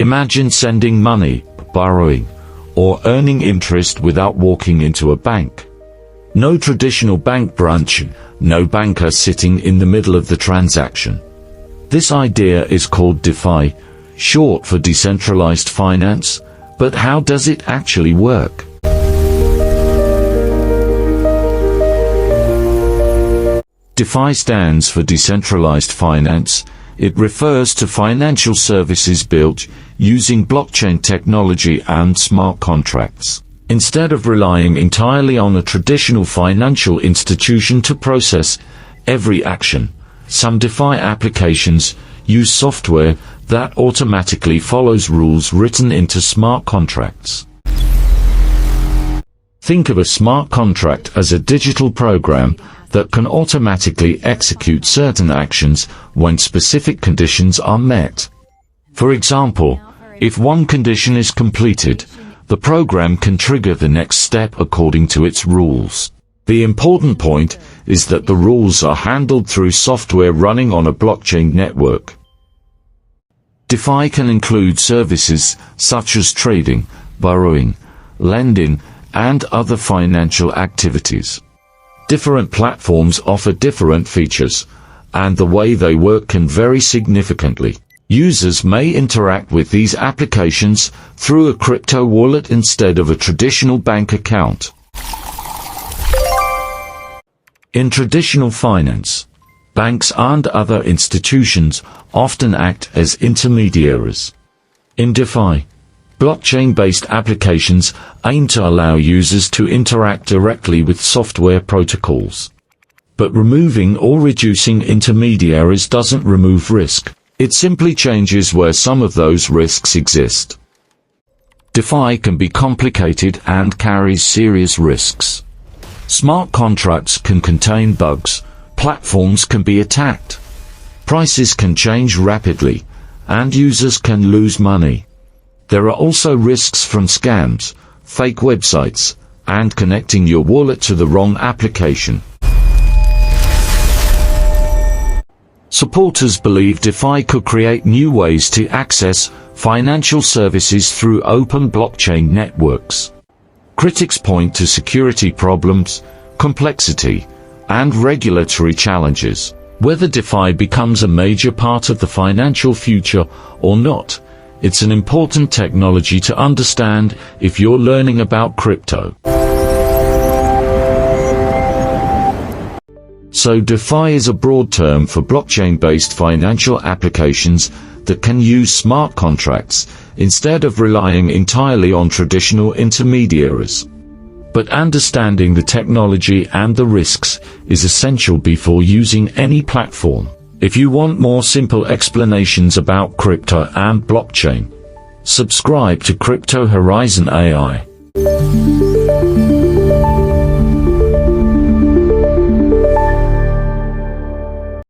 Imagine sending money, borrowing, or earning interest without walking into a bank. No traditional bank branch, no banker sitting in the middle of the transaction. This idea is called DeFi, short for decentralized finance, but how does it actually work? DeFi stands for Decentralized Finance. It refers to financial services built using blockchain technology and smart contracts. Instead of relying entirely on a traditional financial institution to process every action, some DeFi applications use software that automatically follows rules written into smart contracts. Think of a smart contract as a digital program that can automatically execute certain actions when specific conditions are met. For example, if one condition is completed, the program can trigger the next step according to its rules. The important point is that the rules are handled through software running on a blockchain network. DeFi can include services such as trading, borrowing, lending, and other financial activities. Different platforms offer different features, and the way they work can vary significantly. Users may interact with these applications through a crypto wallet instead of a traditional bank account. In traditional finance, banks and other institutions often act as intermediaries. In DeFi, blockchain-based applications aim to allow users to interact directly with software protocols. But removing or reducing intermediaries doesn't remove risk. It simply changes where some of those risks exist. DeFi can be complicated and carries serious risks. Smart contracts can contain bugs, platforms can be attacked, prices can change rapidly, and users can lose money. There are also risks from scams, fake websites, and connecting your wallet to the wrong application. Supporters believe DeFi could create new ways to access financial services through open blockchain networks. Critics point to security problems, complexity, and regulatory challenges. Whether DeFi becomes a major part of the financial future or not, it's an important technology to understand if you're learning about crypto. So DeFi is a broad term for blockchain-based financial applications that can use smart contracts instead of relying entirely on traditional intermediaries. But understanding the technology and the risks is essential before using any platform. If you want more simple explanations about crypto and blockchain, subscribe to Crypto Horizon AI.